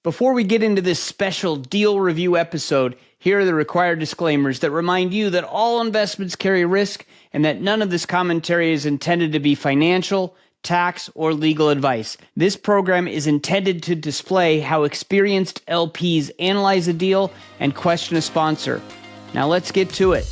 Before we get into this special deal review episode, here are the required disclaimers that remind you that all investments carry risk and that none of this commentary is intended to be financial, tax, or legal advice. This program is intended to display how experienced LPs analyze a deal and question a sponsor. Now let's get to it.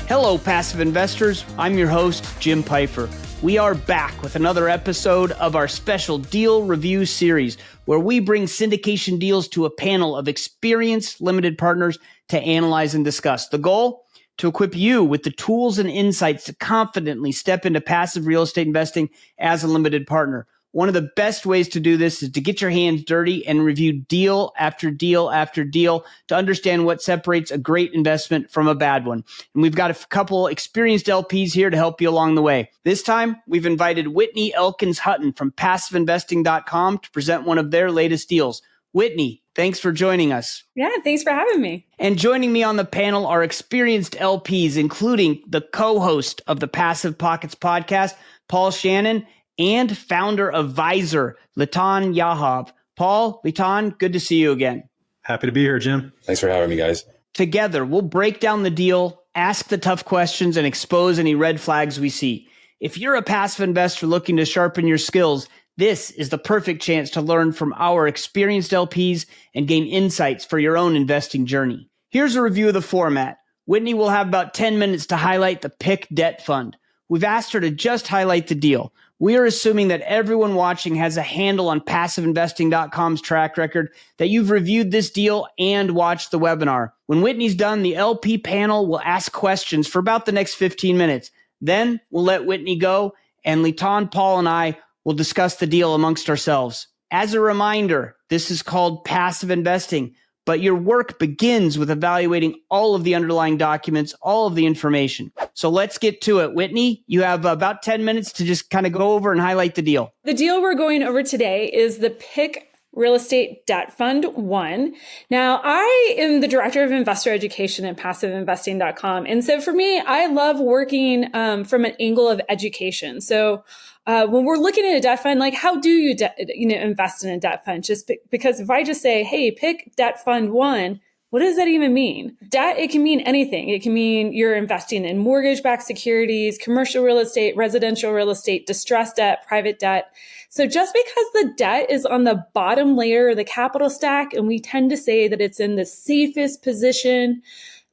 Hello, passive investors. I'm your host, Jim Pfeiffer. We are back with another episode of our special deal review series, where we bring syndication deals to a panel of experienced limited partners to analyze and discuss. The goal? To equip you with the tools and insights to confidently step into passive real estate investing as a limited partner. One of the best ways to do this is to get your hands dirty and review deal after deal after deal to understand what separates a great investment from a bad one. And we've got a couple experienced LPs here to help you along the way. This time, we've invited Whitney Elkins-Hutten from PassiveInvesting.com to present one of their latest deals. Whitney, thanks for joining us. Yeah, thanks for having me. And joining me on the panel are experienced LPs, including the co-host of the PassivePockets podcast, Paul Shannon, and founder of Vyzer, Litan Yahav. Paul, Litan, good to see you again. Happy to be here, Jim. Thanks for having me, guys. Together, we'll break down the deal, ask the tough questions, and expose any red flags we see. If you're a passive investor looking to sharpen your skills, this is the perfect chance to learn from our experienced LPs and gain insights for your own investing journey. Here's a review of the format. Whitney will have about 10 minutes to highlight the PIC Debt Fund. We've asked her to just highlight the deal. We are assuming that everyone watching has a handle on PassiveInvesting.com's track record, that you've reviewed this deal and watched the webinar. When Whitney's done, the LP panel will ask questions for about the next 15 minutes. Then we'll let Whitney go, and Litan, Paul, and I will discuss the deal amongst ourselves. As a reminder, this is called passive investing, but your work begins with evaluating all of the underlying documents, all of the information. So let's get to it. Whitney, you have about 10 minutes to just kind of go over and highlight the deal. The deal we're going over today is the PIC Real Estate Debt Fund 1. Now, I am the director of investor education at PassiveInvesting.com. And so for me, I love working from an angle of education. So when we're looking at a debt fund, like how do you invest in a debt fund? Just because if I just say, hey, PIC Debt Fund 1, what does that even mean? Debt, it can mean anything. It can mean you're investing in mortgage-backed securities, commercial real estate, residential real estate, distressed debt, private debt. So just because the debt is on the bottom layer of the capital stack, and we tend to say that it's in the safest position,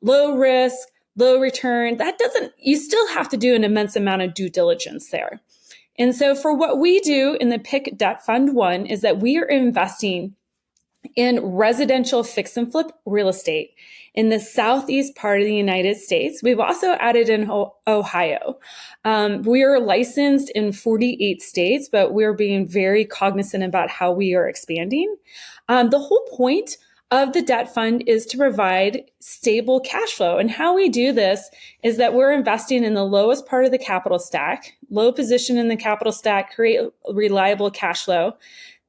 low risk, low return, you still have to do an immense amount of due diligence there. And so for what we do in the PIC Debt Fund 1 is that we are investing in residential fix and flip real estate in the southeast part of the United States. We've also added in Ohio. We are licensed in 48 states, but we're being very cognizant about how we are expanding. The whole point of the debt fund is to provide stable cash flow. And how we do this is that we're investing in the lowest part of the capital stack, low position in the capital stack, create reliable cash flow.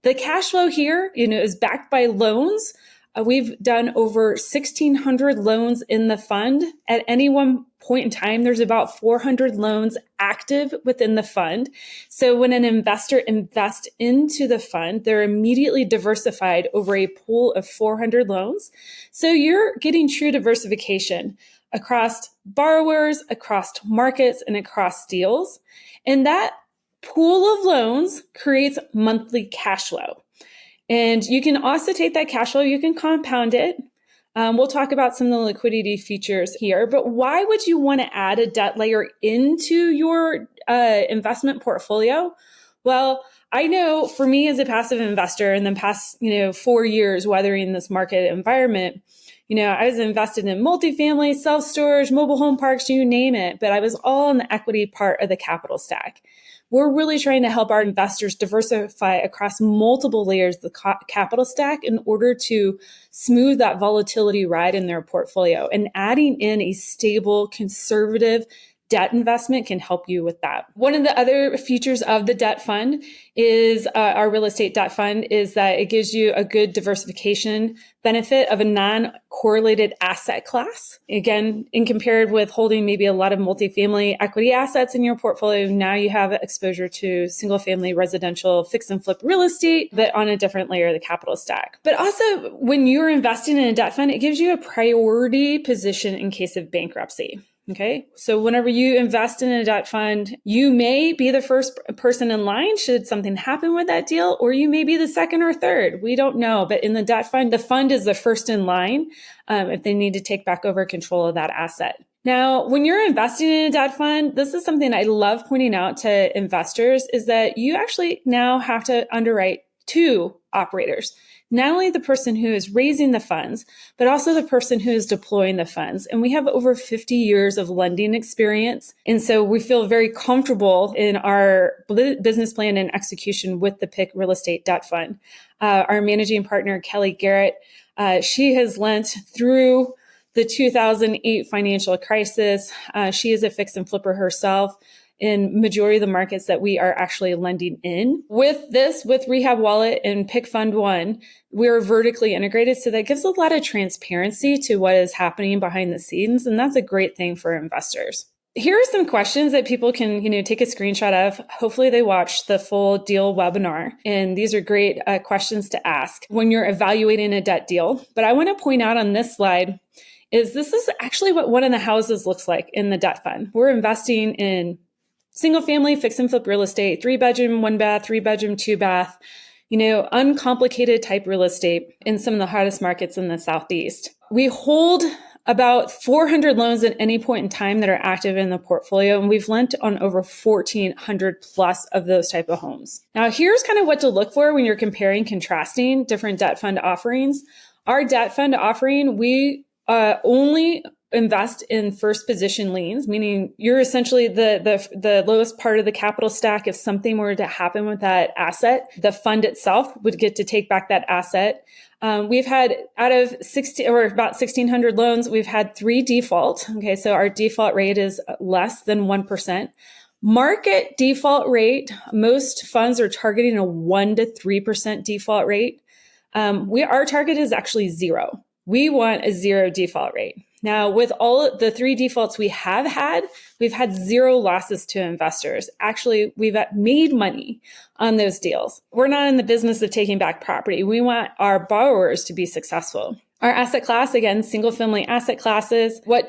The cash flow here, is backed by loans. We've done over 1,600 loans in the fund. At any one point in time, there's about 400 loans active within the fund. So when an investor invests into the fund, they're immediately diversified over a pool of 400 loans. So you're getting true diversification across borrowers, across markets, and across deals. And that pool of loans creates monthly cash flow. And you can also take that cash flow, you can compound it. We'll talk about some of the liquidity features here, but why would you want to add a debt layer into your investment portfolio? Well, I know for me as a passive investor in the past, 4 years weathering this market environment, I was invested in multifamily, self-storage, mobile home parks, you name it, but I was all in the equity part of the capital stack. We're really trying to help our investors diversify across multiple layers of the capital stack in order to smooth that volatility ride in their portfolio. And adding in a stable, conservative debt investment can help you with that. One of the other features of the debt fund is our real estate debt fund is that it gives you a good diversification benefit of a non-correlated asset class. Again, in compared with holding maybe a lot of multifamily equity assets in your portfolio, now you have exposure to single family residential fix and flip real estate, but on a different layer of the capital stack. But also when you're investing in a debt fund, it gives you a priority position in case of bankruptcy. Okay. So whenever you invest in a debt fund, you may be the first person in line should something happen with that deal, or you may be the second or third. We don't know. But in the debt fund, the fund is the first in line if they need to take back over control of that asset. Now, when you're investing in a debt fund, this is something I love pointing out to investors is that you actually now have to underwrite two operators. Not only the person who is raising the funds, but also the person who is deploying the funds. And we have over 50 years of lending experience. And so we feel very comfortable in our business plan and execution with the PIC Real Estate Debt Fund. Our managing partner, Kelly Garrett, she has lent through the 2008 financial crisis. She is a fix and flipper herself in majority of the markets that we are actually lending in. With Rehab Wallet and PIC Fund One, we're vertically integrated. So that gives a lot of transparency to what is happening behind the scenes. And that's a great thing for investors. Here are some questions that people can, take a screenshot of. Hopefully they watch the full deal webinar. And these are great questions to ask when you're evaluating a debt deal. But I want to point out on this slide is this is actually what one of the houses looks like in the debt fund. We're investing in single family fix and flip real estate, 3-bedroom, 1-bath, 3-bedroom, 2-bath, uncomplicated type real estate in some of the hottest markets in the Southeast. We hold about 400 loans at any point in time that are active in the portfolio, and we've lent on over 1,400 plus of those type of homes. Now, here's kind of what to look for when you're comparing, contrasting different debt fund offerings. Our debt fund offering, we only invest in first position liens, meaning you're essentially the lowest part of the capital stack. If something were to happen with that asset, the fund itself would get to take back that asset. We've had out of about 1,600 loans, we've had 3 default. Okay, so our default rate is less than 1%. Market default rate, most funds are targeting a 1 to 3% default rate. Our target is actually 0. We want a 0 default rate. Now, with all the 3 defaults we've had 0 losses to investors. Actually, we've made money on those deals. We're not in the business of taking back property. We want our borrowers to be successful. Our asset class, again, single family asset classes. What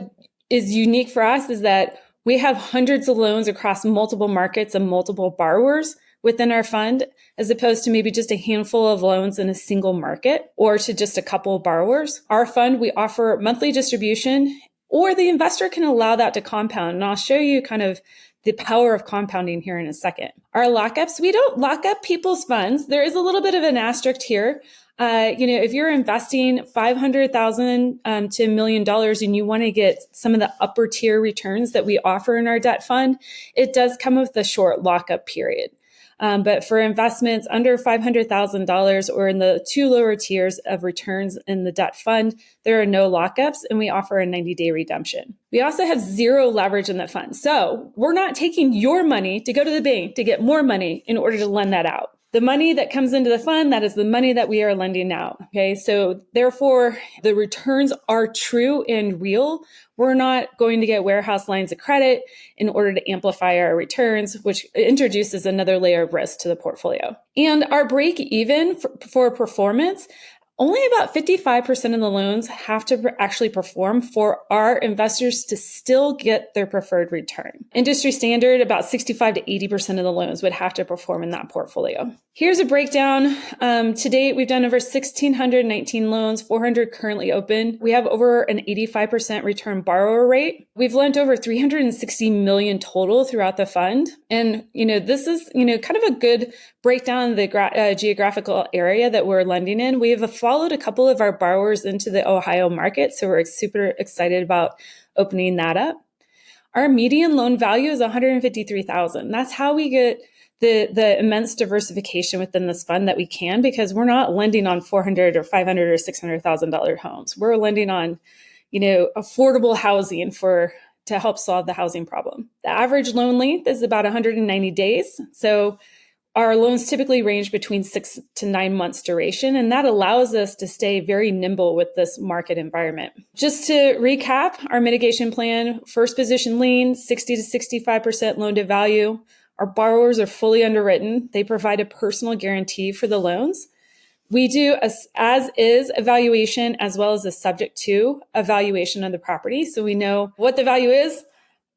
is unique for us is that we have hundreds of loans across multiple markets and multiple borrowers within our fund, as opposed to maybe just a handful of loans in a single market or to just a couple of borrowers. Our fund, we offer monthly distribution, or the investor can allow that to compound. And I'll show you kind of the power of compounding here in a second. Our lockups, we don't lock up people's funds. There is a little bit of an asterisk here. If you're investing $500,000 to $1 million and you want to get some of the upper tier returns that we offer in our debt fund, it does come with a short lockup period. But for investments under $500,000 or in the 2 lower tiers of returns in the debt fund, there are no lockups and we offer a 90-day redemption. We also have 0 leverage in the fund. So we're not taking your money to go to the bank to get more money in order to lend that out. The money that comes into the fund, that is the money that we are lending out. Okay. So therefore the returns are true and real. We're not going to get warehouse lines of credit in order to amplify our returns, which introduces another layer of risk to the portfolio. And our break even for performance, only about 55% of the loans have to actually perform for our investors to still get their preferred return. Industry standard, about 65 to 80% of the loans would have to perform in that portfolio. Here's a breakdown. To date, we've done over 1,619 loans, 400 currently open. We have over an 85% return borrower rate. We've lent over 360 million total throughout the fund. And, this is, kind of a good breakdown of the geographical area that we're lending in. We have followed a couple of our borrowers into the Ohio market, so we're super excited about opening that up. Our median loan value is $153,000. That's how we get the immense diversification within this fund that we can, because we're not lending on $400,000 or $500,000 or $600,000 homes. We're lending on, affordable housing for to help solve the housing problem. The average loan length is about 190 days. So our loans typically range between 6 to 9 months duration, and that allows us to stay very nimble with this market environment. Just to recap, our mitigation plan: first position lien, 60 to 65% loan to value. Our borrowers are fully underwritten. They provide a personal guarantee for the loans. We do as is evaluation as well as a subject to evaluation of the property. So we know what the value is,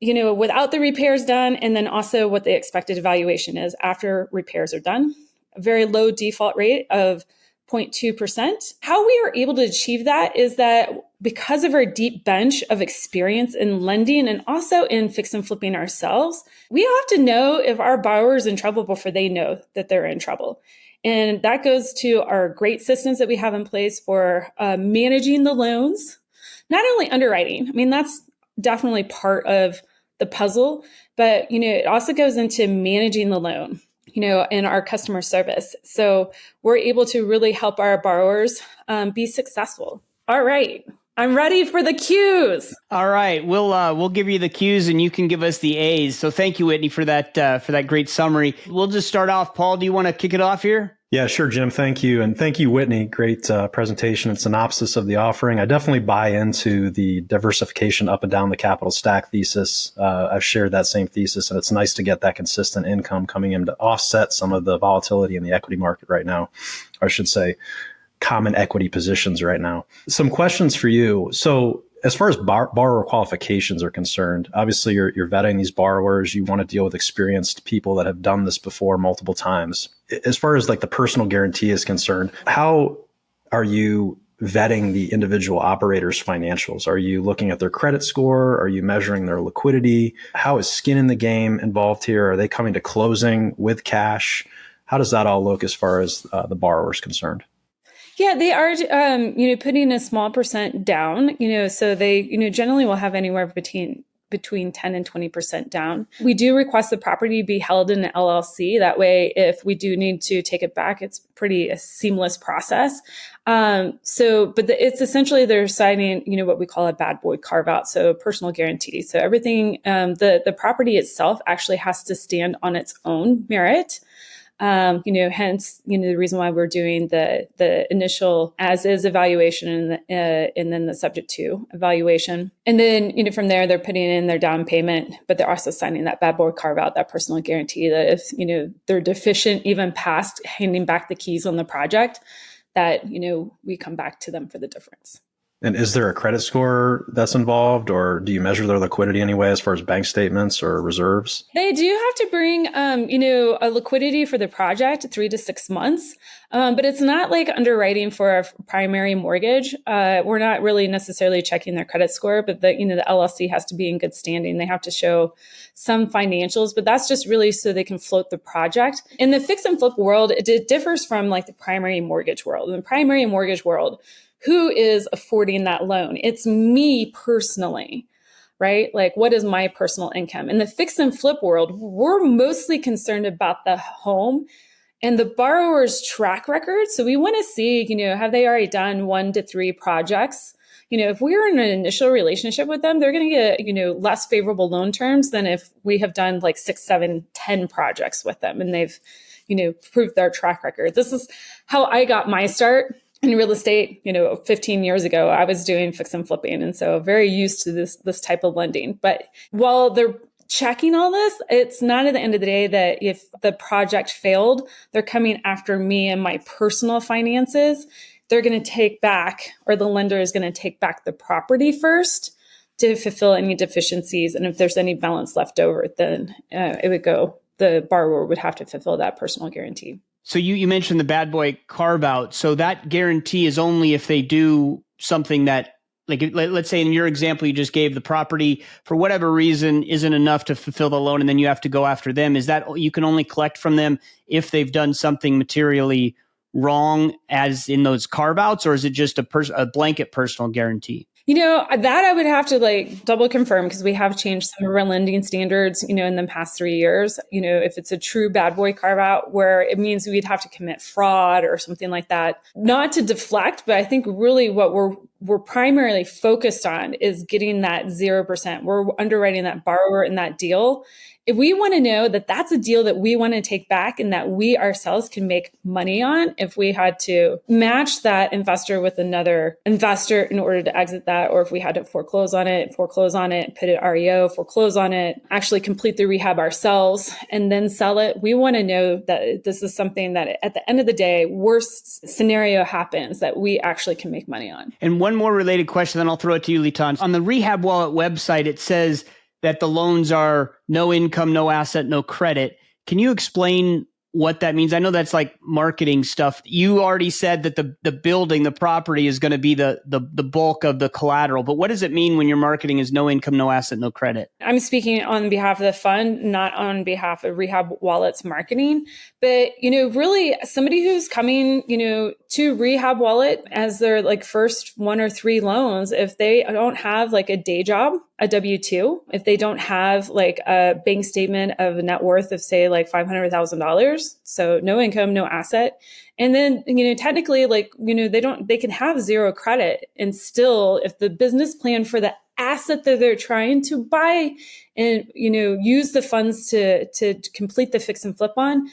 without the repairs done, and then also what the expected valuation is after repairs are done. A very low default rate of 0.2%. How we are able to achieve that is that because of our deep bench of experience in lending and also in fix and flipping ourselves, we have to know if our borrower is in trouble before they know that they're in trouble. And that goes to our great systems that we have in place for managing the loans, not only underwriting. I mean, that's definitely part of the puzzle, but, it also goes into managing the loan, and our customer service. So we're able to really help our borrowers be successful. All right. I'm ready for the Q's. All right, we'll give you the Q's and you can give us the A's. So thank you, Whitney, for that great summary. We'll just start off. Paul, do you want to kick it off here? Yeah, sure, Jim. Thank you. And thank you, Whitney. Great presentation and synopsis of the offering. I definitely buy into the diversification up and down the capital stack thesis. I've shared that same thesis, and it's nice to get that consistent income coming in to offset some of the volatility in the equity market right now, or I should say common equity positions right now. Some questions for you. So as far as borrower qualifications are concerned, obviously you're vetting these borrowers. You want to deal with experienced people that have done this before multiple times. As far as like the personal guarantee is concerned, how are you vetting the individual operator's financials? Are you looking at their credit score? Are you measuring their liquidity? How is skin in the game involved here? Are they coming to closing with cash? How does that all look as far as the borrower is concerned? Yeah, they are, putting a small percent down, so they, generally will have anywhere between 10 and 20% down. We do request the property be held in an LLC. That way, if we do need to take it back, it's a seamless process. It's essentially they're signing, what we call a bad boy carve out. So personal guarantee. So everything, the property itself actually has to stand on its own merit. Hence, the reason why we're doing the initial as is evaluation and then the subject to evaluation. And then, from there, they're putting in their down payment, but they're also signing that bad boy carve out, that personal guarantee that if, they're deficient even past handing back the keys on the project, that, we come back to them for the difference. And is there a credit score that's involved, or do you measure their liquidity anyway as far as bank statements or reserves? They do have to bring, a liquidity for the project 3 to 6 months, but it's not like underwriting for a primary mortgage. We're not really necessarily checking their credit score, but the LLC has to be in good standing. They have to show some financials, but that's just really so they can float the project. In the fix and flip world, it differs from like the primary mortgage world. In the primary mortgage world, who is affording that loan? It's me personally, right? Like, what is my personal income? In the fix and flip world, we're mostly concerned about the home and the borrower's track record. So we want to see, have they already done 1 to 3 projects? If we're in an initial relationship with them, they're going to get, less favorable loan terms than if we have done like 6, 7, 10 projects with them and they've, proved their track record. This is how I got my start in real estate. 15 years ago, I was doing fix and flipping. And so very used to this type of lending. But while they're checking all this, it's not at the end of the day that if the project failed, they're coming after me and my personal finances. They're going to take back, or the lender is going to take back the property first to fulfill any deficiencies. And if there's any balance left over, then the borrower would have to fulfill that personal guarantee. So you mentioned the bad boy carve out. So that guarantee is only if they do something that, like, let's say in your example you just gave, the property for whatever reason isn't enough to fulfill the loan, and then you have to go after them. Is that you can only collect from them if they've done something materially wrong, as in those carve outs, or is it just a blanket personal guarantee? That I would have to double confirm, because we have changed some of our lending standards, in the past 3 years. If it's a true bad boy carve out, where it means we'd have to commit fraud or something like that, not to deflect, but I think really what we're we're primarily focused on is getting that 0%. We're underwriting that borrower in that deal. If we want to know that that's a deal that we want to take back and that we ourselves can make money on, if we had to match that investor with another investor in order to exit that, or if we had to foreclose on it, put it REO, foreclose on it, actually complete the rehab ourselves and then sell it, we want to know that this is something that at the end of the day, worst scenario happens, that we actually can make money on. And one more related question, then I'll throw it to you, Litan. On the Rehab Wallet website, it says that the loans are no income, no asset, no credit. Can you explain what that means? I know that's like marketing stuff. You already said that the building, the property is going to be the bulk of the collateral, but what does it mean when your marketing is no income, no asset, no credit? I'm speaking on behalf of the fund, not on behalf of Rehab Wallet's marketing. But, really somebody who's coming, to Rehab Wallet as their like first 1 or 3 loans, if they don't have like a day job, a W-2, if they don't have like a bank statement of a net worth of say like $500,000, so no income, no asset. And then, technically they can have 0 credit and still, if the business plan for the asset that they're trying to buy and, use the funds to complete the fix and flip on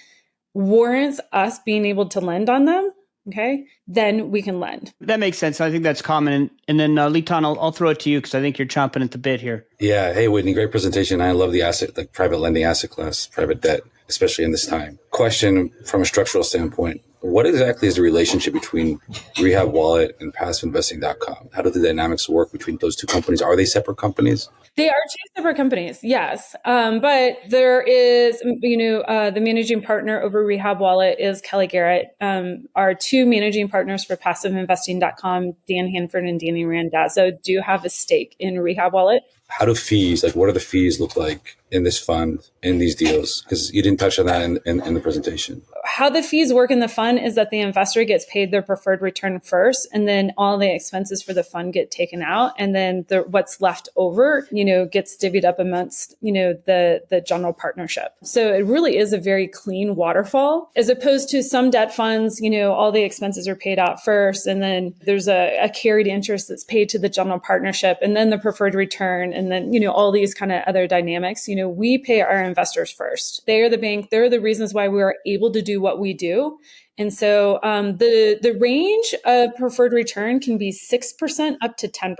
warrants us being able to lend on them. Okay, then we can lend. That makes sense. I think that's common. And then Litan, I'll throw it to you because I think you're chomping at the bit here. Yeah. Hey, Whitney, great presentation. I love the asset, like private lending asset class, private debt, especially in this time. Question from a structural standpoint. What exactly is the relationship between Rehab Wallet and PassiveInvesting.com? How do the dynamics work between those two companies? Are they separate companies? They are 2 separate companies, yes. But there is, the managing partner over Rehab Wallet is Kelly Garrett. Our 2 managing partners for PassiveInvesting.com, Dan Hanford and Danny Randazzo, do have a stake in Rehab Wallet. How do fees, what do the fees look like in this fund, in these deals? Because you didn't touch on that in the presentation. How the fees work in the fund is that the investor gets paid their preferred return first, and then all the expenses for the fund get taken out. And then what's left over, gets divvied up amongst, the general partnership. So it really is a very clean waterfall, as opposed to some debt funds, all the expenses are paid out first. And then there's a carried interest that's paid to the general partnership, and then the preferred return. And then, all these kind of other dynamics, we pay our investors first. They are the bank. They're the reasons why we are able to do what we do. And so the range of preferred return can be 6% up to 10%.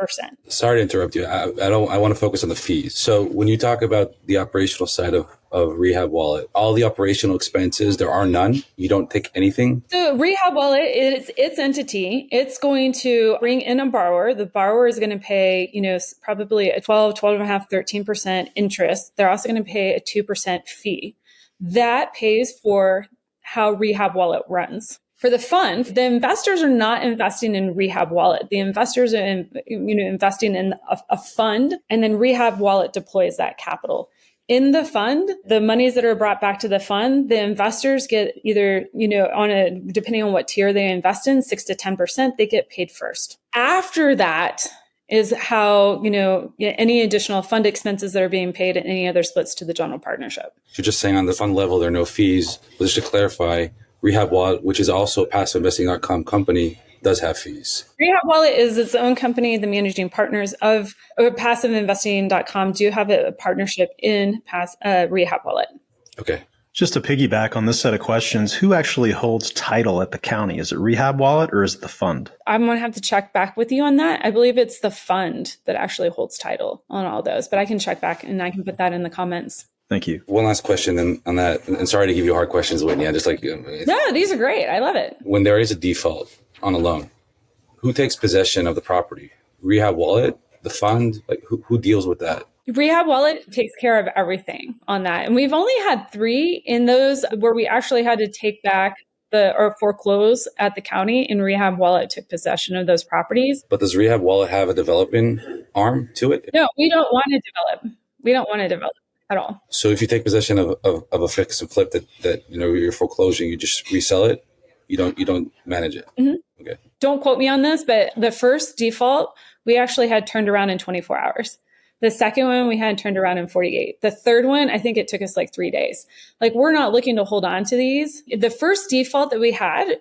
Sorry to interrupt you. I want to focus on the fees. So when you talk about the operational side of Rehab Wallet, all the operational expenses, there are none. You don't take anything. So Rehab Wallet is its entity. It's going to bring in a borrower. The borrower is going to pay, probably a 12.5, 13% interest. They're also going to pay a 2% fee. That pays for how Rehab Wallet runs. For the fund, the investors are not investing in Rehab Wallet. The investors are investing in a fund, and then Rehab Wallet deploys that capital. In the fund, the monies that are brought back to the fund, the investors get either, depending on what tier they invest in, 6 to 10%, they get paid first. After that is how, any additional fund expenses that are being paid and any other splits to the general partnership. You're just saying on the fund level, there are no fees. But just to clarify, Rehab Wallet, which is also a PassiveInvesting.com company, does have fees. Rehab Wallet is its own company. The managing partners of PassiveInvesting.com do have a partnership in Rehab Wallet. Okay. Just to piggyback on this set of questions, who actually holds title at the county? Is it Rehab Wallet or is it the fund? I'm going to have to check back with you on that. I believe it's the fund that actually holds title on all those, but I can check back and I can put that in the comments. Thank you. One last question then on that, and sorry to give you hard questions, Whitney. I just No, these are great. I love it. When there is a default on a loan, who takes possession of the property? Rehab Wallet, the fund? Who deals with that? Rehab Wallet takes care of everything on that. And we've only had 3 in those where we actually had to take back or foreclose at the county, and Rehab Wallet took possession of those properties. But does Rehab Wallet have a developing arm to it? No, we don't want to develop. We don't want to develop at all. So if you take possession of a fix and flip that you're foreclosing, you just resell it? You don't manage it? Mm-hmm. Okay. Don't quote me on this, but the first default, we actually had turned around in 24 hours. The second one we had turned around in 48. The third one, I think it took us 3 days. We're not looking to hold on to these. The first default that we had,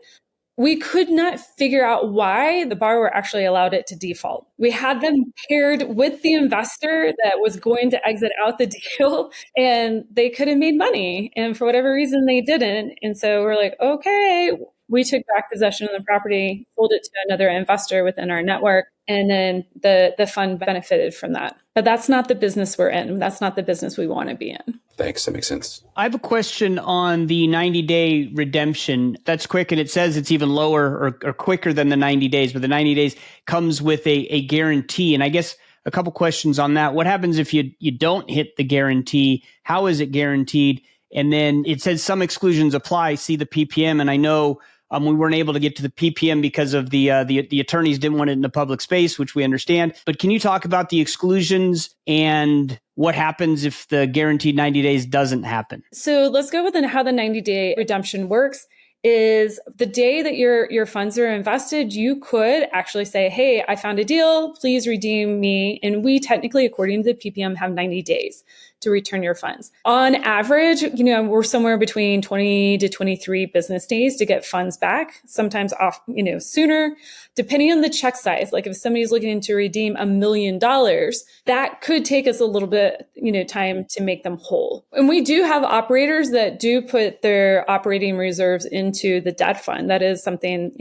we could not figure out why the borrower actually allowed it to default. We had them paired with the investor that was going to exit out the deal, and they could have made money. And for whatever reason, they didn't. And so we're like, okay, we took back possession of the property, sold it to another investor within our network, and then the fund benefited from that. But that's not the business we're in. That's not the business we want to be in. Thanks. That makes sense. I have a question on the 90-day redemption. That's quick, and it says it's even lower or quicker than the 90 days, but the 90 days comes with a guarantee. And I guess a couple questions on that. What happens if you don't hit the guarantee? How is it guaranteed? And then it says some exclusions apply. See the PPM. And I know we weren't able to get to the PPM because of the attorneys didn't want it in the public space, which we understand. But can you talk about the exclusions and what happens if the guaranteed 90 days doesn't happen? So let's go with how the 90-day redemption works. Is the day that your funds are invested, you could actually say, hey, I found a deal, please redeem me. And we technically, according to the PPM, have 90 days to return your funds. On average, we're somewhere between 20 to 23 business days to get funds back, sometimes off, sooner, depending on the check size. Like if somebody's looking to redeem $1 million, that could take us a little bit, time to make them whole. And we do have operators that do put their operating reserves into the debt fund. That is something,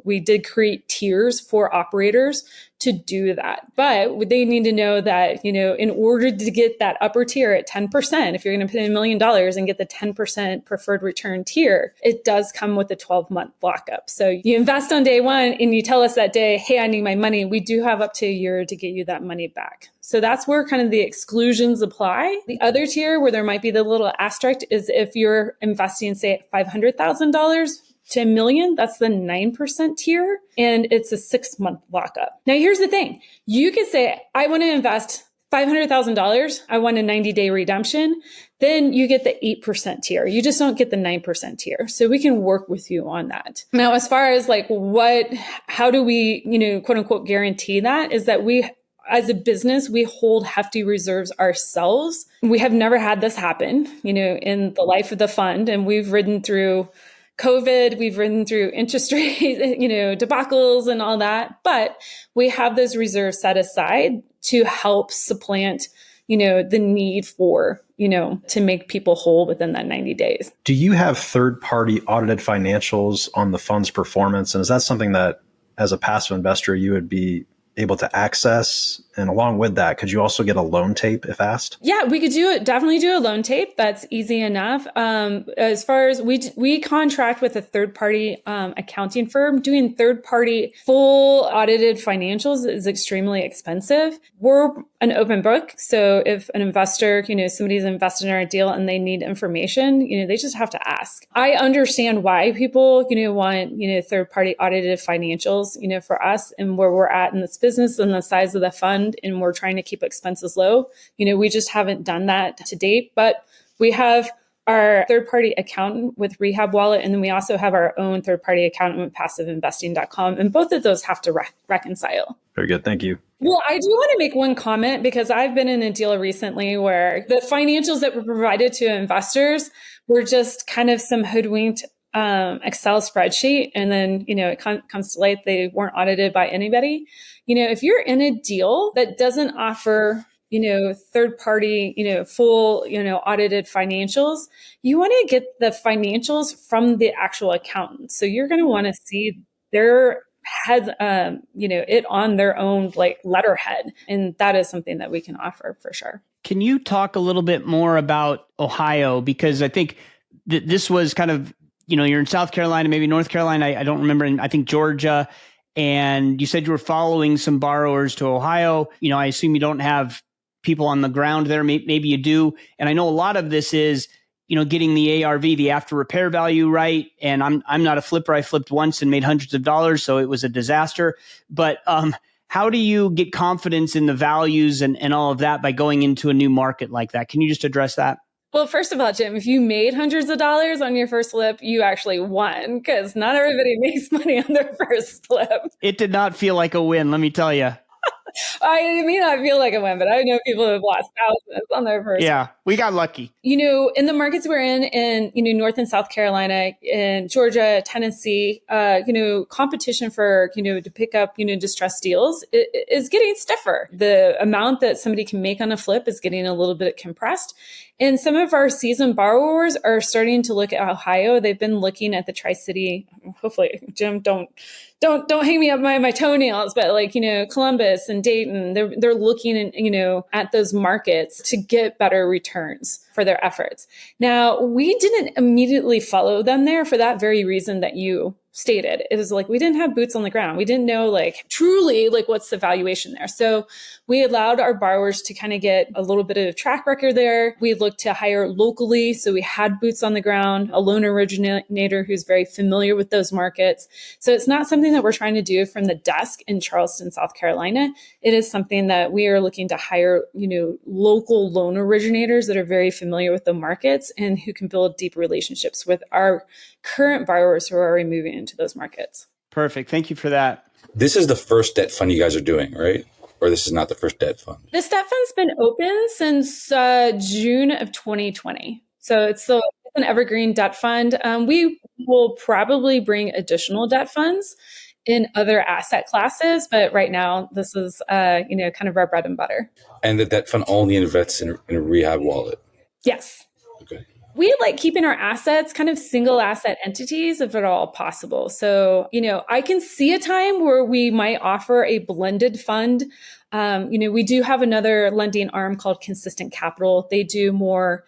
we did create tiers for operators to do that. But they need to know that, in order to get that upper tier at 10%, if you're going to put in $1 million and get the 10% preferred return tier, it does come with a 12-month lockup. So you invest on day one and you tell us that day, hey, I need my money. We do have up to a year to get you that money back. So that's where kind of the exclusions apply. The other tier where there might be the little asterisk is if you're investing, say, at $500,000 to $1 million, that's the 9% tier, and it's a 6-month lockup. Now, here's the thing. You could say, I want to invest $500,000. I want a 90-day redemption. Then you get the 8% tier. You just don't get the 9% tier. So we can work with you on that. Now, as far as how do we, quote unquote, guarantee that is that we, as a business, we hold hefty reserves ourselves. We have never had this happen, in the life of the fund. And we've ridden through COVID, we've ridden through interest rate, debacles and all that, but we have those reserves set aside to help supplant, the need for, to make people whole within that 90 days. Do you have third-party audited financials on the fund's performance? And is that something that, as a passive investor, you would be able to access? And along with that, could you also get a loan tape if asked? Yeah, we could definitely do a loan tape. That's easy enough. As far as we contract with a third-party accounting firm, doing third-party full audited financials is extremely expensive. We're an open book. So if an investor, somebody's invested in our deal and they need information, they just have to ask. I understand why people, want, third-party audited financials, for us and where we're at in this business and the size of the fund, and we're trying to keep expenses low. We just haven't done that to date, but we have our third-party accountant with Rehab Wallet, and then we also have our own third-party accountant with PassiveInvesting.com, and both of those have to reconcile. Very good. Thank you. Well, I do want to make one comment because I've been in a deal recently where the financials that were provided to investors were just kind of some hoodwinked Excel spreadsheet. And then, it comes to light, they weren't audited by anybody. If you're in a deal that doesn't offer, third party, full, audited financials, you want to get the financials from the actual accountant. So you're going to want to see their head, it on their own letterhead. And that is something that we can offer for sure. Can you talk a little bit more about Ohio? Because I think this was kind of, you're in South Carolina, maybe North Carolina. I don't remember. I think Georgia. And you said you were following some borrowers to Ohio. I assume you don't have people on the ground there. Maybe you do. And I know a lot of this is, getting the ARV, the after repair value right. And I'm not a flipper. I flipped once and made hundreds of dollars, so it was a disaster. But how do you get confidence in the values and all of that by going into a new market like that? Can you just address that? Well, first of all, Jim, if you made hundreds of dollars on your first flip, you actually won because not everybody makes money on their first flip. It did not feel like a win, let me tell you. I may not feel like a win, but I know people who have lost thousands on their first. Yeah, we got lucky. In the markets we're in, North and South Carolina, in Georgia, Tennessee, competition for, to pick up, distressed deals is getting stiffer. The amount that somebody can make on a flip is getting a little bit compressed. And some of our seasoned borrowers are starting to look at Ohio. They've been looking at the Tri-City. Hopefully, Jim, don't hang me up my toenails, but Columbus and Dayton, they're looking at those markets to get better returns for their efforts. Now, we didn't immediately follow them there for that very reason that you stated. It was we didn't have boots on the ground. We didn't know truly what's the valuation there. So we allowed our borrowers to kind of get a little bit of track record there. We looked to hire locally. So we had boots on the ground, a loan originator who's very familiar with those markets. So it's not something that we're trying to do from the desk in Charleston, South Carolina. It is something that we are looking to hire, local loan originators that are very familiar with the markets and who can build deep relationships with our current borrowers who are already moving into those markets. Perfect. Thank you for that. This is the first debt fund you guys are doing, right? Or this is not the first debt fund? This debt fund's been open since June of 2020. So it's an evergreen debt fund. We will probably bring additional debt funds in other asset classes, but right now this is kind of our bread and butter. And the debt fund only invests in a rehab wallet? Yes. Okay. We like keeping our assets kind of single asset entities if at all possible. So, I can see a time where we might offer a blended fund. We do have another lending arm called Consistent Capital. They do more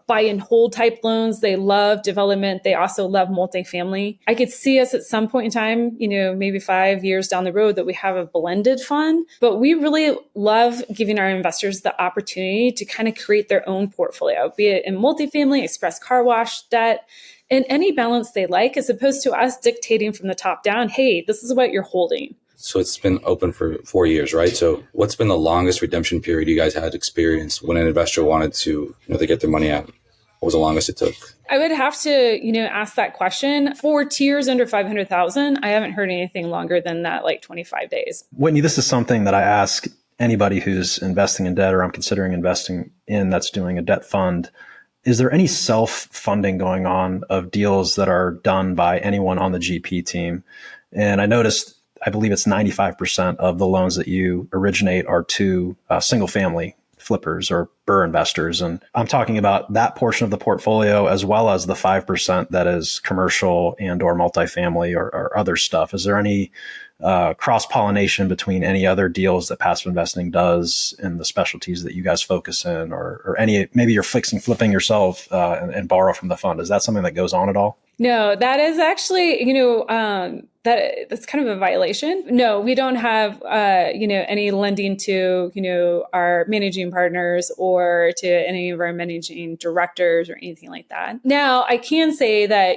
buy and hold type loans. They love development. They also love multifamily. I could see us at some point in time, maybe 5 years down the road that we have a blended fund, but we really love giving our investors the opportunity to kind of create their own portfolio, be it in multifamily, express car wash, debt, and any balance they like, as opposed to us dictating from the top down, hey, this is what you're holding. So it's been open for 4 years, right? So what's been the longest redemption period you guys had experienced when an investor wanted to, to get their money out? What was the longest it took? I would have to, ask that question. For tiers under 500,000, I haven't heard anything longer than that, 25 days. Whitney, this is something that I ask anybody who's investing in debt or I'm considering investing in that's doing a debt fund. Is there any self-funding going on of deals that are done by anyone on the GP team? And I noticed, I believe it's 95% of the loans that you originate are to single family flippers or BRRRR investors. And I'm talking about that portion of the portfolio as well as the 5% that is commercial and or multifamily or other stuff. Is there any cross-pollination between any other deals that passive investing does in the specialties that you guys focus in, or any, maybe you're flipping yourself and borrow from the fund? Is that something that goes on at all? No, that is actually, that's kind of a violation. No, we don't have, any lending to, our managing partners or to any of our managing directors or anything like that. Now, I can say that,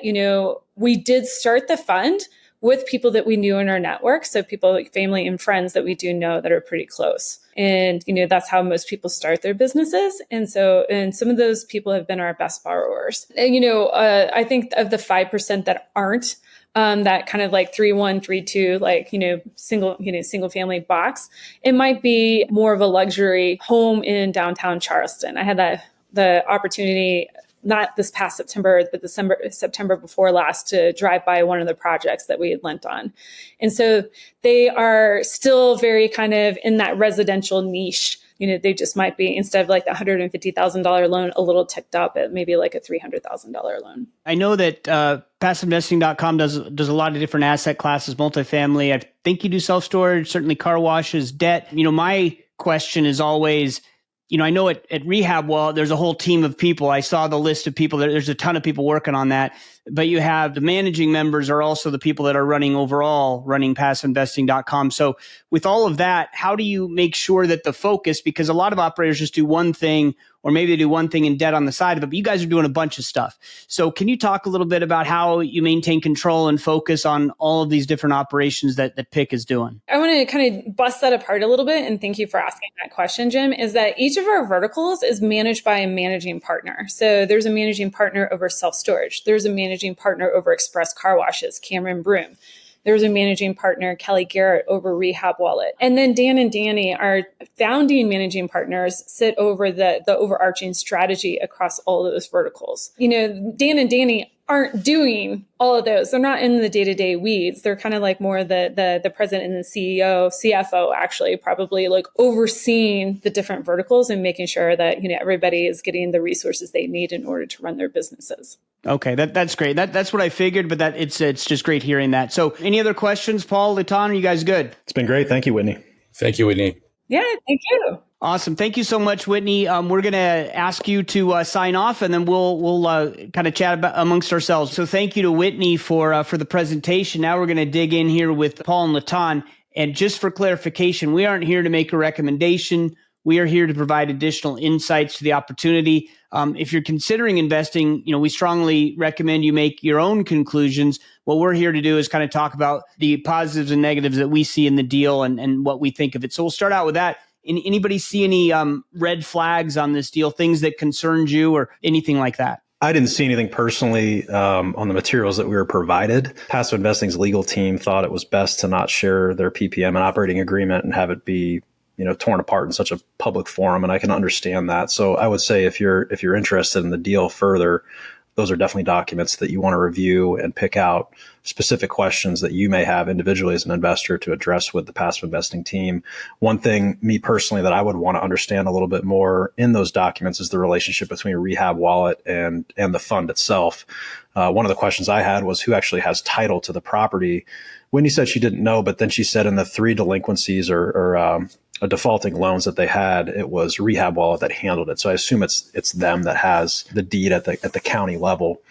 we did start the fund with people that we knew in our network. So people like family and friends that we do know that are pretty close. And, that's how most people start their businesses. And some of those people have been our best borrowers. And, I think of the 5% that aren't, that kind of 3-1, 3-2, single family box, it might be more of a luxury home in downtown Charleston. I had the opportunity, not this past September, but September before last, to drive by one of the projects that we had lent on. And so they are still very kind of in that residential niche. They just might be, instead of the $150,000 loan, a little ticked up at maybe a $300,000 loan. I know that PassiveInvesting.com does a lot of different asset classes, multifamily. I think you do self-storage, certainly car washes, debt. My question is always, I know at Rehab Wallet, there's a whole team of people. I saw the list of people. There's a ton of people working on that. But you have the managing members are also the people that are running PassiveInvesting.com. So with all of that, how do you make sure that the focus, because a lot of operators just do one thing, or maybe they do one thing in debt on the side of it, but you guys are doing a bunch of stuff. So can you talk a little bit about how you maintain control and focus on all of these different operations that PIC is doing? I want to kind of bust that apart a little bit, and thank you for asking that question, Jim, is that each of our verticals is managed by a managing partner. So there's a managing partner over self-storage. There's a managing partner over express car washes, Cameron Broom. There's a managing partner, Kelly Garrett, over Rehab Wallet. And then Dan and Danny, our founding managing partners, sit over the overarching strategy across all of those verticals. Dan and Danny aren't doing all of those. They're not in the day-to-day weeds. They're kind of like more the president and the CEO, CFO, actually, probably like overseeing the different verticals and making sure that, everybody is getting the resources they need in order to run their businesses. Okay, that's great. That's what I figured, but it's just great hearing that. So any other questions, Paul, Litan, are you guys good? It's been great. Thank you, Whitney. Thank you, Whitney. Yeah, thank you. Awesome. Thank you so much, Whitney. We're going to ask you to sign off, and then we'll kind of chat about amongst ourselves. So thank you to Whitney for the presentation. Now we're going to dig in here with Paul and Litan. And just for clarification, we aren't here to make a recommendation. We are here to provide additional insights to the opportunity. If you're considering investing, we strongly recommend you make your own conclusions. What we're here to do is kind of talk about the positives and negatives that we see in the deal and what we think of it. So we'll start out with that. Anybody see any red flags on this deal, things that concerned you or anything like that? I didn't see anything personally on the materials that we were provided. Passive Investing's legal team thought it was best to not share their PPM and operating agreement and have it be torn apart in such a public forum, and I can understand that. So I would say if you're interested in the deal further, those are definitely documents that you want to review and pick out specific questions that you may have individually as an investor to address with the Passive Investing team. One thing, me personally, that I would want to understand a little bit more in those documents is the relationship between Rehab Wallet and the fund itself. One of the questions I had was who actually has title to the property. Whitney said she didn't know, but then she said in the 3 delinquencies or defaulting loans that they had, it was Rehab Wallet that handled it. So I assume it's them that has the deed at the county level.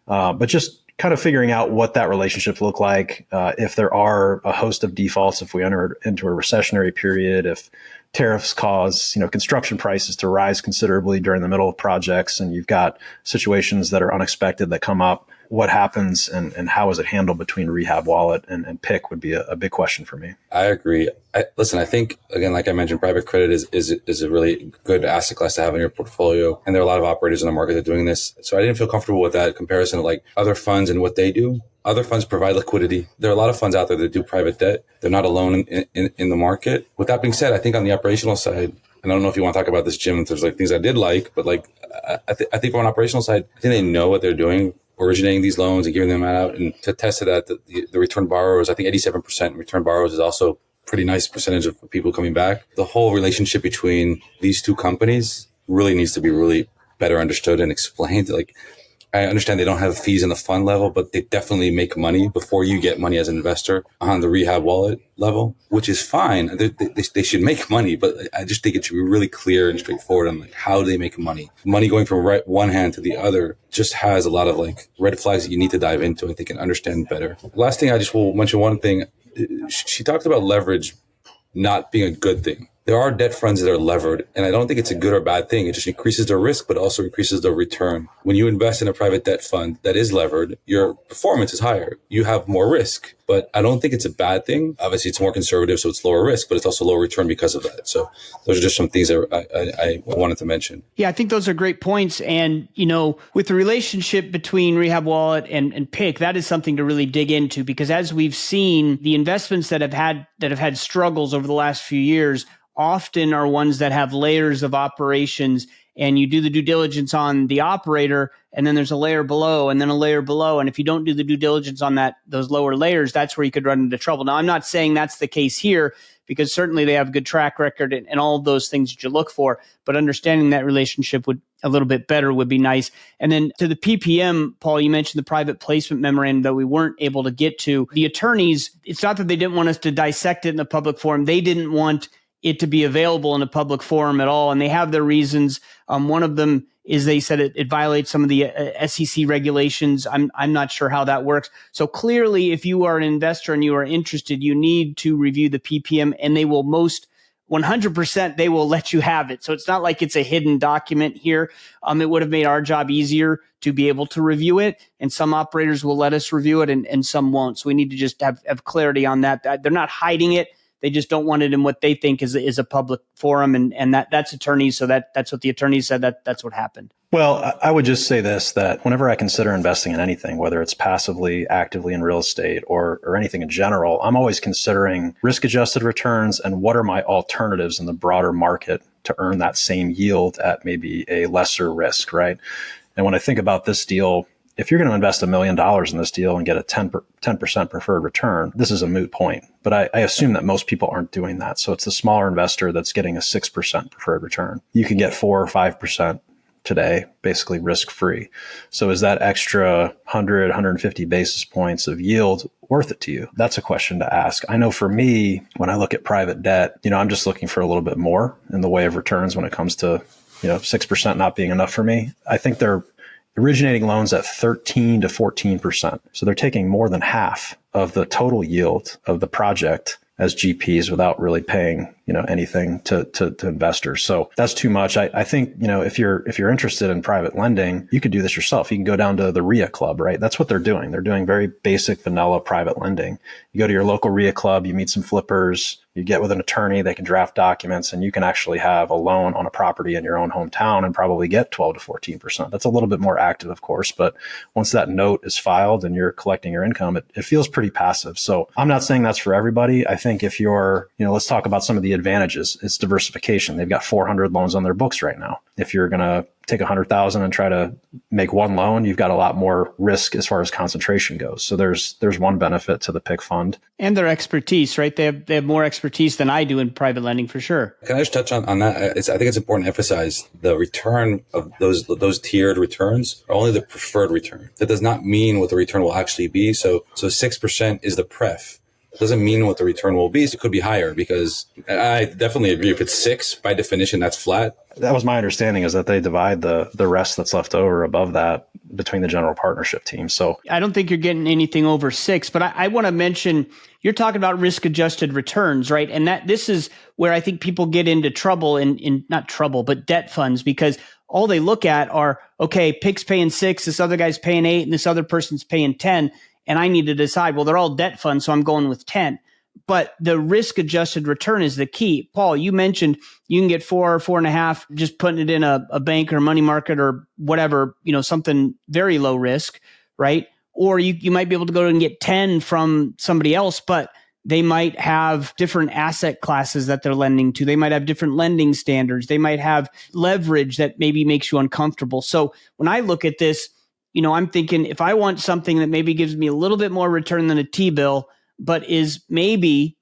But just kind of figuring out what that relationship look like, if there are a host of defaults, if we enter into a recessionary period, if tariffs cause construction prices to rise considerably during the middle of projects, and you've got situations that are unexpected that come up. What happens and how is it handled between Rehab Wallet and PIC would be a big question for me. I agree. I think, again, like I mentioned, private credit is a really good asset class to have in your portfolio. And there are a lot of operators in the market that are doing this. So I didn't feel comfortable with that comparison to like other funds and what they do. Other funds provide liquidity. There are a lot of funds out there that do private debt. They're not alone in the market. With that being said, I think on the operational side, and I don't know if you want to talk about this, Jim, if there's like things I did like, but like I think from an operational side, I think they know what they're doing, originating these loans and giving them out. And to attest to that, the return borrowers, I think 87% return borrowers is also a pretty nice percentage of people coming back. The whole relationship between these two companies really needs to be really better understood and explained. Like, I understand they don't have fees in the fund level, but they definitely make money before you get money as an investor on the Rehab Wallet level, which is fine. They should make money, but I just think it should be really clear and straightforward on like how they make money. Money going from one hand to the other just has a lot of like red flags that you need to dive into, I think, and understand better. Last thing, I just will mention one thing. She talked about leverage not being a good thing. There are debt funds that are levered, and I don't think it's a good or bad thing. It just increases their risk, but also increases their return. When you invest in a private debt fund that is levered, your performance is higher. You have more risk, but I don't think it's a bad thing. Obviously, it's more conservative, so it's lower risk, but it's also lower return because of that. So those are just some things that I wanted to mention. Yeah, I think those are great points. And, with the relationship between Rehab Wallet and PIC, that is something to really dig into, because as we've seen, the investments that have had struggles over the last few years often are ones that have layers of operations, and you do the due diligence on the operator, and then there's a layer below and then a layer below. And if you don't do the due diligence on those lower layers, that's where you could run into trouble. Now, I'm not saying that's the case here, because certainly they have a good track record and all of those things that you look for, but understanding that relationship would a little bit better would be nice. And then to the PPM, Paul, you mentioned the private placement memorandum that we weren't able to get to. The attorneys, it's not that they didn't want us to dissect it in the public forum. They didn't want it to be available in a public forum at all. And they have their reasons. One of them is they said it violates some of the SEC regulations. I'm not sure how that works. So clearly, if you are an investor and you are interested, you need to review the PPM, and they will 100% they will let you have it. So it's not like it's a hidden document here. It would have made our job easier to be able to review it. And some operators will let us review it and some won't. So we need to just have clarity on that. They're not hiding it. They just don't want it in what they think is a public forum. And that's attorneys. So that's what the attorneys said. That's what happened. Well, I would just say this, that whenever I consider investing in anything, whether it's passively, actively in real estate or anything in general, I'm always considering risk-adjusted returns and what are my alternatives in the broader market to earn that same yield at maybe a lesser risk, right? And when I think about this deal, if you're going to invest $1 million in this deal and get a 10% preferred return, this is a moot point. But I assume that most people aren't doing that. So it's the smaller investor that's getting a 6% preferred return. You can get 4 or 5% today, basically risk-free. So is that extra 100, 150 basis points of yield worth it to you? That's a question to ask. I know for me, when I look at private debt, I'm just looking for a little bit more in the way of returns when it comes to, 6% not being enough for me. I think they're originating loans at 13 to 14%. So they're taking more than half of the total yield of the project as GPs without really paying, anything to investors. So that's too much. I think, if you're interested in private lending, you could do this yourself. You can go down to the RIA club, right? That's what they're doing. They're doing very basic vanilla private lending. You go to your local RIA club, you meet some flippers, you get with an attorney, they can draft documents, and you can actually have a loan on a property in your own hometown and probably get 12 to 14%. That's a little bit more active, of course, but once that note is filed and you're collecting your income, it feels pretty passive. So I'm not saying that's for everybody. I think if you're, let's talk about some of the advantages. It's diversification. They've got 400 loans on their books right now. If you're going to take 100,000 and try to make one loan, you've got a lot more risk as far as concentration goes. So there's one benefit to the PIC fund. And their expertise, right? They have more expertise than I do in private lending for sure. Can I just touch on that? I think it's important to emphasize the return of those tiered returns are only the preferred return. That does not mean what the return will actually be. So 6% is the pref. It doesn't mean what the return will be. So it could be higher because I definitely agree. If it's 6, by definition, that's flat. That was my understanding, is that they divide the rest that's left over above that between the general partnership team. So I don't think you're getting anything over 6, but I want to mention, you're talking about risk-adjusted returns, right? And this is where I think people get into trouble in not trouble, but debt funds, because all they look at are, okay, PIC's paying 6, this other guy's paying 8, and this other person's paying 10. And I need to decide, well, they're all debt funds, so I'm going with 10. But the risk-adjusted return is the key. Paul, you mentioned you can get 4 or 4.5 just putting it in a bank or money market or whatever, something very low risk, right? Or you might be able to go and get 10 from somebody else, but they might have different asset classes that they're lending to. They might have different lending standards. They might have leverage that maybe makes you uncomfortable. So when I look at this, I'm thinking if I want something that maybe gives me a little bit more return than a T-bill, but is maybe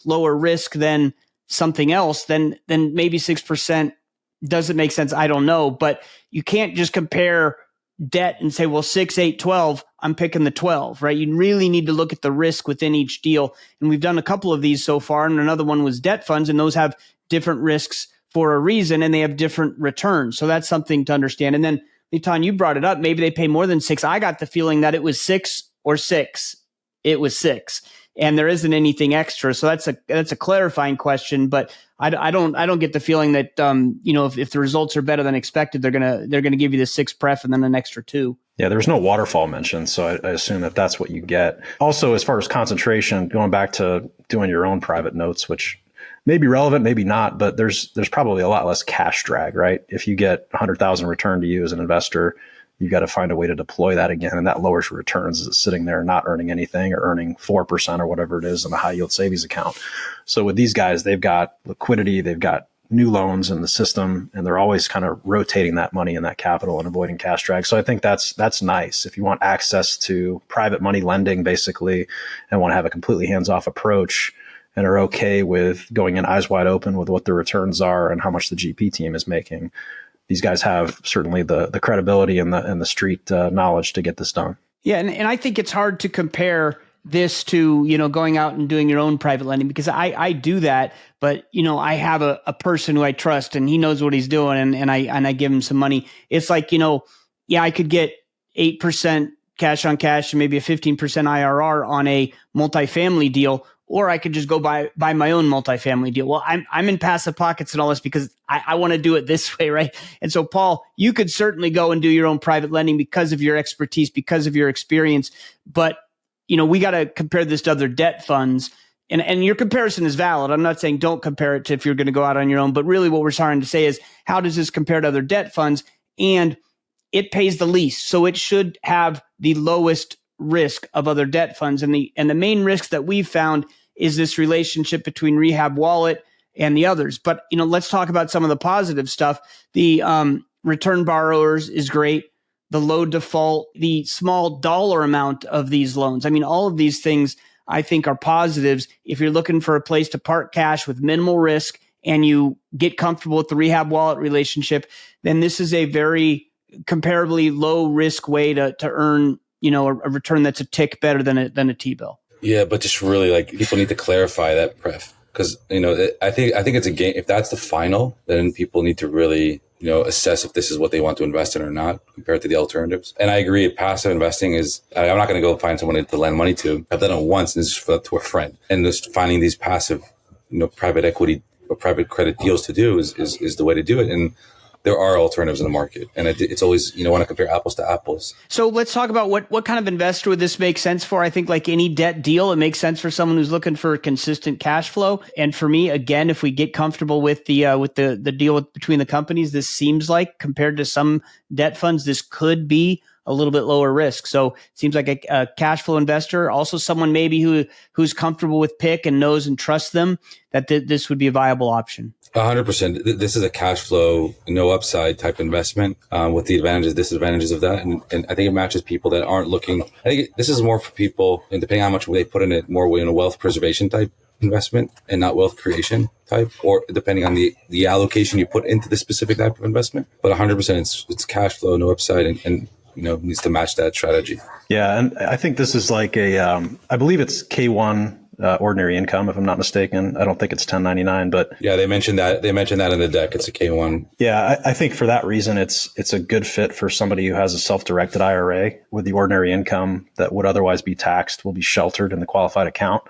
lower risk than something else, then maybe 6% doesn't make sense. I don't know, but you can't just compare debt and say, well, 6, 8, 12, I'm picking the 12, right? You really need to look at the risk within each deal. And we've done a couple of these so far, and another one was debt funds, and those have different risks for a reason, and they have different returns. So that's something to understand. And then Litan, you brought it up. Maybe they pay more than 6. I got the feeling that it was 6 or 6. It was 6, and there isn't anything extra. So that's a clarifying question. But I don't get the feeling that if the results are better than expected, they're gonna give you the 6 pref and then an extra 2. Yeah, there was no waterfall mentioned, so I assume that's what you get. Also, as far as concentration, going back to doing your own private notes, which may be relevant, maybe not, but there's probably a lot less cash drag, right? If you get 100,000 returned to you as an investor, you got to find a way to deploy that again, and that lowers your returns as it's sitting there not earning anything or earning 4% or whatever it is in a high yield savings account. So with these guys, they've got liquidity, they've got new loans in the system, and they're always kind of rotating that money and that capital and avoiding cash drag. So I think that's nice. If you want access to private money lending, basically, and want to have a completely hands-off approach, and are okay with going in eyes wide open with what the returns are and how much the GP team is making, these guys have certainly the credibility and the street knowledge to get this done. Yeah, and I think it's hard to compare this to going out and doing your own private lending, because I do that, but I have a person who I trust and he knows what he's doing, and I give him some money. It's like I could get 8% cash on cash and maybe a 15% IRR on a multifamily deal. Or I could just go buy my own multifamily deal. Well, I'm in PassivePockets and all this because I want to do it this way, right? And so, Paul, you could certainly go and do your own private lending because of your expertise, because of your experience. But we got to compare this to other debt funds. and your comparison is valid. I'm not saying don't compare it to if you're going to go out on your own, but really what we're trying to say is how does this compare to other debt funds? And it pays the least. So it should have the lowest risk of other debt funds. And the main risk that we've found is this relationship between Rehab Wallet and the others. But, let's talk about some of the positive stuff. The return borrowers is great. The low default, the small dollar amount of these loans. I mean, all of these things I think are positives. If you're looking for a place to park cash with minimal risk and you get comfortable with the Rehab Wallet relationship, then this is a very comparably low risk way to earn, a return that's a tick better than a T-bill. Yeah, but just really people need to clarify that pref, because I think it's a game. If that's the final, then people need to really assess if this is what they want to invest in or not compared to the alternatives. And I agree, passive investing is, I'm not going to go find someone to lend money to. I've done it once and just to a friend. And just finding these passive, private equity or private credit deals to do is the way to do it. And there are alternatives in the market. And it's always, want to compare apples to apples. So let's talk about what kind of investor would this make sense for? I think like any debt deal, it makes sense for someone who's looking for consistent cash flow. And for me, again, if we get comfortable with the deal between the companies, this seems like compared to some debt funds, this could be a little bit lower risk. So it seems like a cash flow investor, also someone maybe who's comfortable with PIC and knows and trusts them, that this would be a viable option. 100%. This is a cash flow, no upside type investment with the advantages, disadvantages of that. And I think it matches people that aren't looking. I think this is more for people, and depending on how much they put in it, more in a wealth preservation type investment and not wealth creation type, or depending on the allocation you put into the specific type of investment. But 100% it's cash flow, no upside, and needs to match that strategy. Yeah. And I think this is like I believe it's K1 ordinary income, if I'm not mistaken. I don't think it's 1099, but yeah, they mentioned that in the deck. It's a K1. Yeah. I think for that reason, it's a good fit for somebody who has a self-directed IRA with the ordinary income that would otherwise be taxed will be sheltered in the qualified account.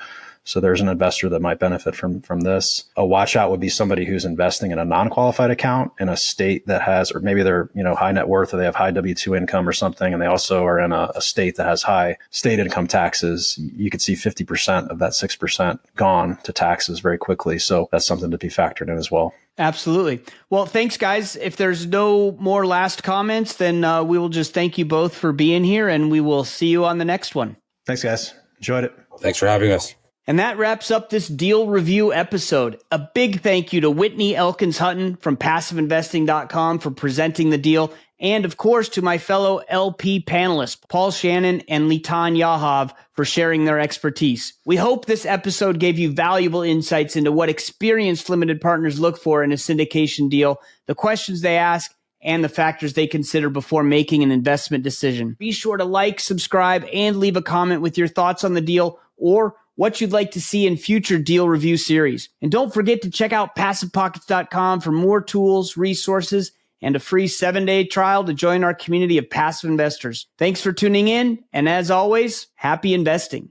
So there's an investor that might benefit from this. A watch out would be somebody who's investing in a non-qualified account in a state that has, or maybe they're, high net worth, or they have high W-2 income or something. And they also are in a state that has high state income taxes. You could see 50% of that 6% gone to taxes very quickly. So that's something to be factored in as well. Absolutely. Well, thanks, guys. If there's no more last comments, then we will just thank you both for being here, and we will see you on the next one. Thanks, guys. Enjoyed it. Thanks for having us. And that wraps up this deal review episode. A big thank you to Whitney Elkins-Hutten from PassiveInvesting.com for presenting the deal. And of course, to my fellow LP panelists, Paul Shannon and Litan Yahav, for sharing their expertise. We hope this episode gave you valuable insights into what experienced limited partners look for in a syndication deal, the questions they ask, and the factors they consider before making an investment decision. Be sure to like, subscribe, and leave a comment with your thoughts on the deal or what you'd like to see in future deal review series. And don't forget to check out PassivePockets.com for more tools, resources, and a free 7-day trial to join our community of passive investors. Thanks for tuning in, and as always, happy investing.